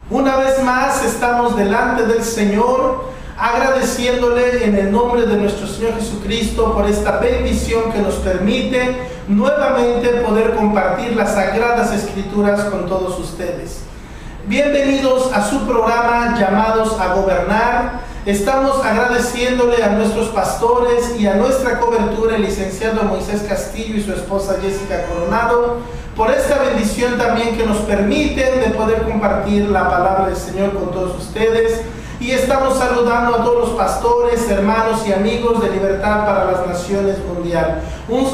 Una vez más estamos delante del Señor, agradeciéndole en el nombre de nuestro Señor Jesucristo por esta bendición que nos permite nuevamente poder compartir las Sagradas Escrituras con todos ustedes. Bienvenidos a su programa Llamados a Gobernar. Estamos agradeciéndole a nuestros pastores y a nuestra cobertura, el licenciado Moisés Castillo y su esposa Jessica Coronado, por esta bendición también que nos permiten de poder compartir la palabra del Señor con todos ustedes. Y estamos saludando a todos los pastores, hermanos y amigos de Libertad para las Naciones Mundial.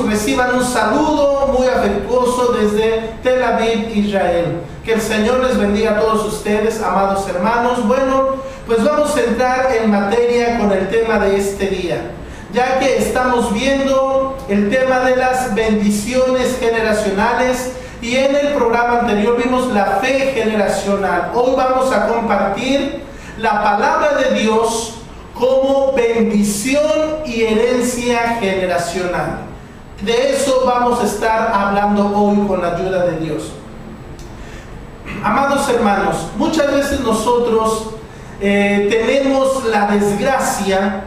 Reciban un saludo muy afectuoso desde Tel Aviv, Israel. Que el Señor les bendiga a todos ustedes, amados hermanos. Bueno, pues vamos a entrar en materia con el tema de este día, ya que estamos viendo el tema de las bendiciones generacionales y en el programa anterior vimos la fe generacional. Hoy vamos a compartir la palabra de Dios como bendición y herencia generacional. De eso vamos a estar hablando hoy con la ayuda de Dios. Amados hermanos, muchas veces nosotros tenemos la desgracia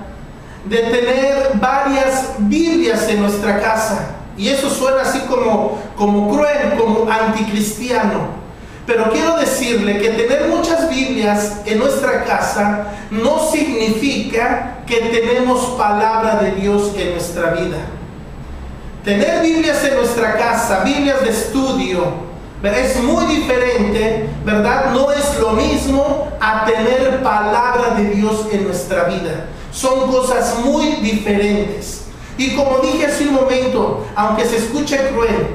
de tener varias Biblias en nuestra casa, y eso suena así como cruel, como anticristiano. Pero quiero decirle que tener muchas Biblias en nuestra casa no significa que tenemos palabra de Dios en nuestra vida. Tener Biblias en nuestra casa, Biblias de estudio, es muy diferente, ¿verdad? No es lo mismo a tener palabra de Dios en nuestra vida. Son cosas muy diferentes. Y como dije hace un momento, aunque se escuche cruel,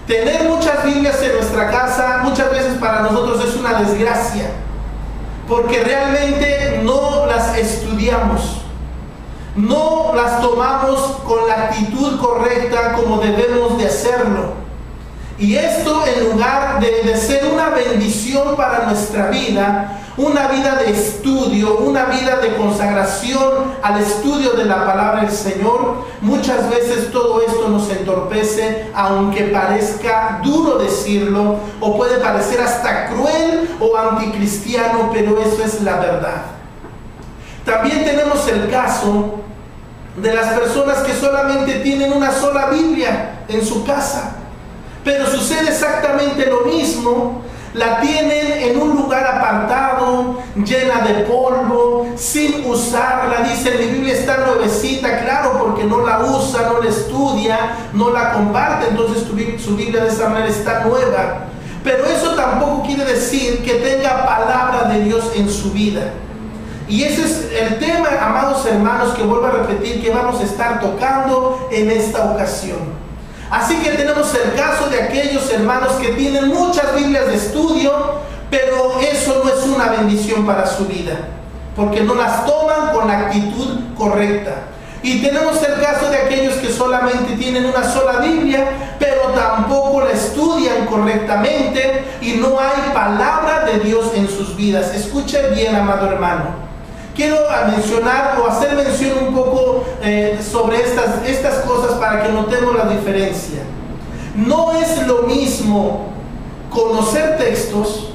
tener muchas Biblias en nuestra casa muchas veces para nosotros es una desgracia, porque realmente no las estudiamos, no las tomamos con la actitud correcta como debemos de hacerlo. Y esto, en lugar de ser una bendición para nuestra vida, una vida de estudio, una vida de consagración al estudio de la palabra del Señor, muchas veces todo esto nos entorpece, aunque parezca duro decirlo, o puede parecer hasta cruel o anticristiano, pero eso es la verdad. También tenemos el caso de las personas que solamente tienen una sola Biblia en su casa, pero sucede exactamente lo mismo. La tienen en un lugar apartado, llena de polvo, sin usarla. Dicen, mi Biblia está nuevecita, claro, porque no la usa, no la estudia, no la comparte, entonces su Biblia de esa manera está nueva. Pero eso tampoco quiere decir que tenga palabra de Dios en su vida. Y ese es el tema, amados hermanos, que vuelvo a repetir, que vamos a estar tocando en esta ocasión. Así que tenemos el caso de aquellos hermanos que tienen muchas Biblias de estudio, pero eso no es una bendición para su vida, porque no las toman con la actitud correcta. Y tenemos el caso de aquellos que solamente tienen una sola Biblia, pero tampoco la estudian correctamente y no hay palabra de Dios en sus vidas. Escuche bien, amado hermano. Quiero mencionar o hacer mención un poco sobre estas cosas para que notemos la diferencia. No es lo mismo conocer textos,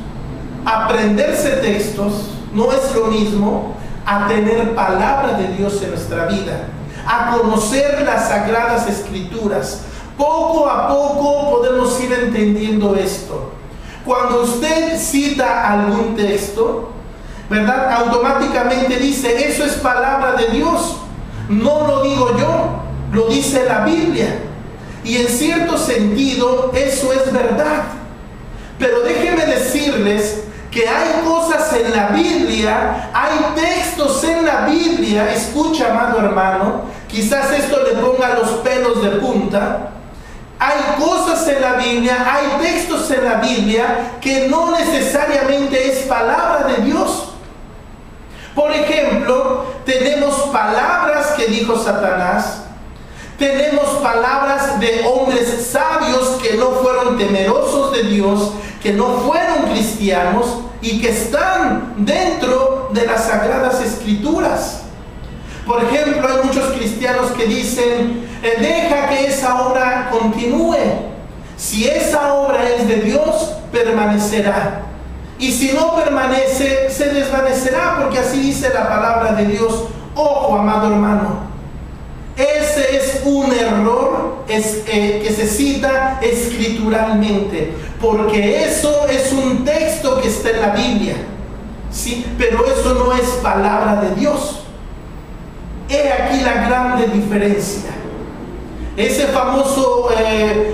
aprenderse textos, no es lo mismo a tener palabra de Dios en nuestra vida, a conocer las Sagradas Escrituras. Poco a poco podemos ir entendiendo esto. Cuando usted cita algún texto, ¿verdad?, automáticamente dice, eso es palabra de Dios. No lo digo yo, lo dice la Biblia. Y en cierto sentido, eso es verdad. Pero déjenme decirles que hay cosas en la Biblia, hay textos en la Biblia. Escucha, amado hermano, quizás esto le ponga los pelos de punta. Hay cosas en la Biblia, hay textos en la Biblia que no necesariamente es palabra de Dios. Por ejemplo, tenemos palabras que dijo Satanás, tenemos palabras de hombres sabios que no fueron temerosos de Dios, que no fueron cristianos y que están dentro de las Sagradas Escrituras. Por ejemplo, hay muchos cristianos que dicen, deja que esa obra continúe. Si esa obra es de Dios, permanecerá. Y si no permanece, se desvanecerá, porque así dice la palabra de Dios. Ojo, amado hermano, ese es un error que se cita escrituralmente, porque eso es un texto que está en la Biblia, ¿sí? Pero eso no es palabra de Dios. He aquí la grande diferencia. Ese famoso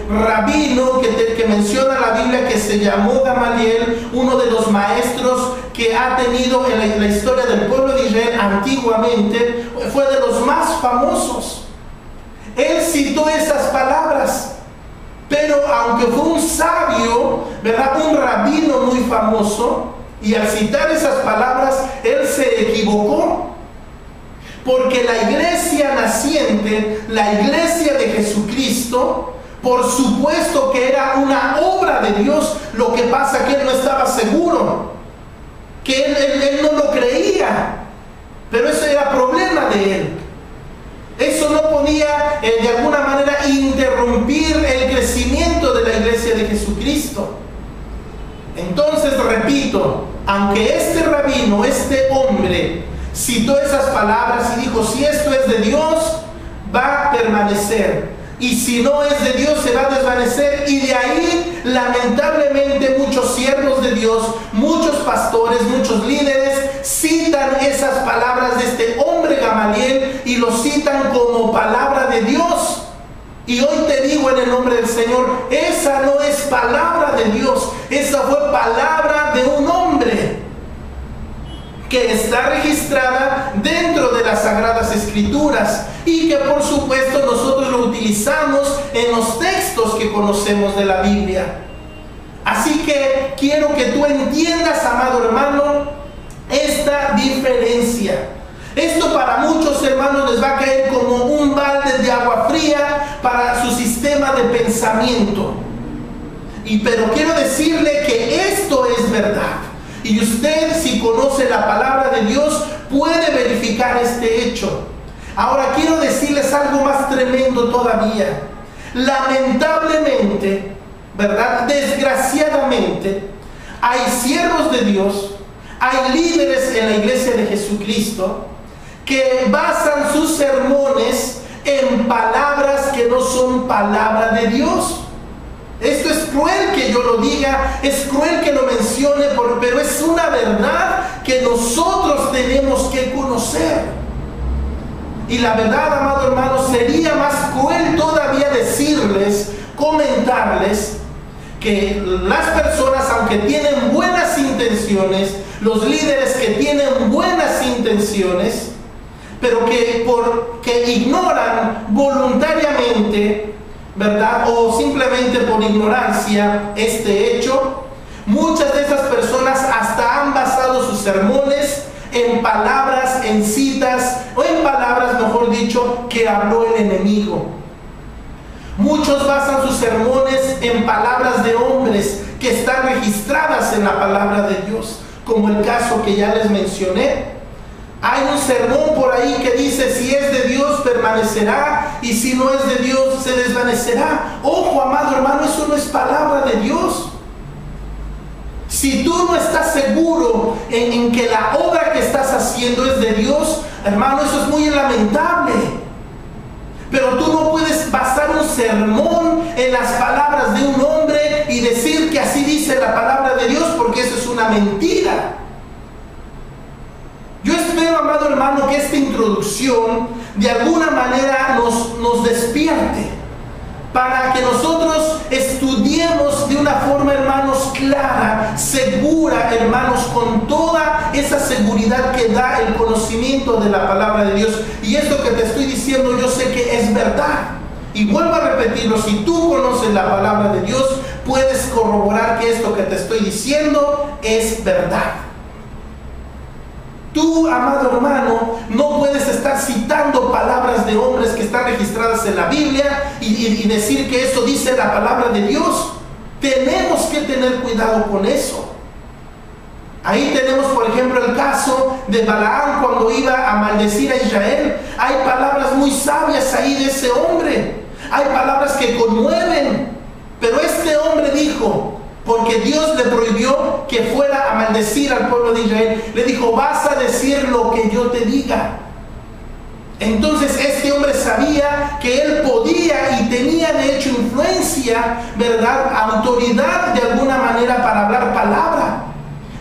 rabino que menciona la Biblia, que se llamó Gamaliel, uno de los maestros que ha tenido en la historia del pueblo de Israel antiguamente, fue de los más famosos. Él citó esas palabras, pero aunque fue un sabio, ¿verdad?, un rabino muy famoso, y al citar esas palabras, él se equivocó. Porque la iglesia naciente, la iglesia de Jesucristo, por supuesto que era una obra de Dios. Lo que pasa es que él no estaba seguro, que él no lo creía, pero eso era problema de él. Eso no podía de alguna manera interrumpir el crecimiento de la iglesia de Jesucristo. Entonces, repito, aunque este rabino, este hombre, citó esas palabras y dijo, si esto es de Dios, va a permanecer, y si no es de Dios, se va a desvanecer. Y de ahí, lamentablemente, muchos siervos de Dios, muchos pastores, muchos líderes citan esas palabras de este hombre Gamaliel y lo citan como palabra de Dios. Y hoy te digo en el nombre del Señor, esa no es palabra de Dios, esa fue palabra de un hombre que está registrada dentro de las Sagradas Escrituras y que por supuesto nosotros lo utilizamos en los textos que conocemos de la Biblia. Así que quiero que tú entiendas, amado hermano, esta diferencia. Esto para muchos hermanos les va a caer como un balde de agua fría para su sistema de pensamiento. Pero quiero decirle que esto es verdad. Y usted, si conoce la palabra de Dios, puede verificar este hecho. Ahora quiero decirles algo más tremendo todavía. Lamentablemente, ¿verdad?, desgraciadamente, hay siervos de Dios, hay líderes en la iglesia de Jesucristo que basan sus sermones en palabras que no son palabra de Dios. Esto es cruel que yo lo diga, es cruel que lo mencione, pero es una verdad que nosotros tenemos que conocer. Y la verdad, amado hermano, sería más cruel todavía decirles, comentarles, que las personas, aunque tienen buenas intenciones, los líderes que tienen buenas intenciones, pero que ignoran voluntariamente, ¿verdad?, o simplemente por ignorancia este hecho, muchas de esas personas hasta han basado sus sermones en palabras, en citas, o en palabras, mejor dicho, que habló el enemigo. Muchos basan sus sermones en palabras de hombres que están registradas en la palabra de Dios, como el caso que ya les mencioné. Hay un sermón por ahí que dice, si es de Dios permanecerá, y si no es de Dios se desvanecerá. Ojo, amado hermano, eso no es palabra de Dios. Si tú no estás seguro en que la obra que estás haciendo es de Dios, hermano, eso es muy lamentable. Pero tú no puedes basar un sermón en las palabras de un hombre y decir que así dice la palabra de Dios, porque eso es una mentira. Yo espero, amado hermano, que esta introducción de alguna manera nos despierte, para que nosotros estudiemos de una forma, hermanos, clara, segura, hermanos, con toda esa seguridad que da el conocimiento de la palabra de Dios. Y esto que te estoy diciendo, yo sé que es verdad. Y vuelvo a repetirlo, si tú conoces la palabra de Dios, puedes corroborar que esto que te estoy diciendo es verdad. Tú tú, amado hermano, no puedes estar citando palabras de hombres que están registradas en la Biblia y decir que eso dice la palabra de Dios. Tenemos que tener cuidado con eso. Ahí tenemos, por ejemplo, el caso de Balaam cuando iba a maldecir a Israel. Hay palabras muy sabias ahí de ese hombre. Hay palabras que conmueven. Pero este hombre dijo, porque Dios le prohibió que fuera a maldecir al pueblo de Israel, le dijo, vas a decir lo que yo te diga. Entonces este hombre sabía que él podía y tenía de hecho influencia, ¿verdad? Autoridad de alguna manera para hablar palabra.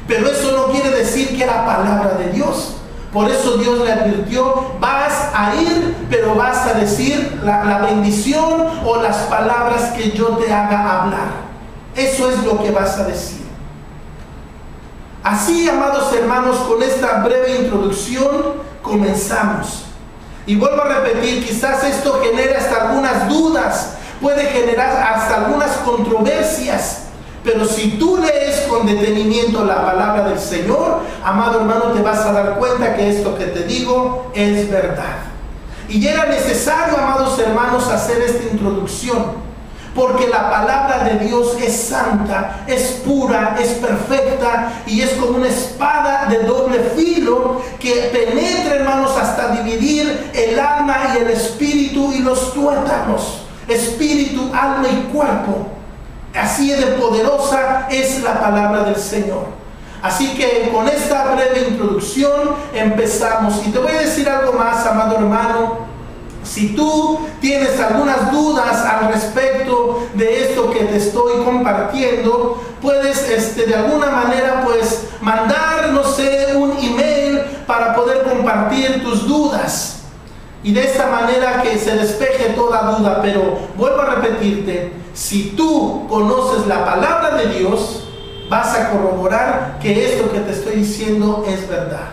Pero eso no quiere decir que era palabra de Dios. Por eso Dios le advirtió, vas a ir, pero vas a decir la bendición o las palabras que yo te haga hablar. Eso es lo que vas a decir. Así, amados hermanos, con esta breve introducción comenzamos. Y vuelvo a repetir, quizás esto genere hasta algunas dudas, puede generar hasta algunas controversias. Pero si tú lees con detenimiento la palabra del Señor, amado hermano, te vas a dar cuenta que esto que te digo es verdad. Y era necesario, amados hermanos, hacer esta introducción, porque la palabra de Dios es santa, es pura, es perfecta y es como una espada de doble filo que penetra, hermanos, hasta dividir el alma y el espíritu y los tuétanos, espíritu, alma y cuerpo. Así de poderosa es la palabra del Señor. Así que con esta breve introducción empezamos. Y te voy a decir algo más, amado hermano. Si tú tienes algunas dudas al respecto de esto que te estoy compartiendo, puedes de alguna manera pues mandar, no sé, un email para poder compartir tus dudas. Y de esta manera que se despeje toda duda. Pero vuelvo a repetirte, si tú conoces la palabra de Dios, vas a corroborar que esto que te estoy diciendo es verdad.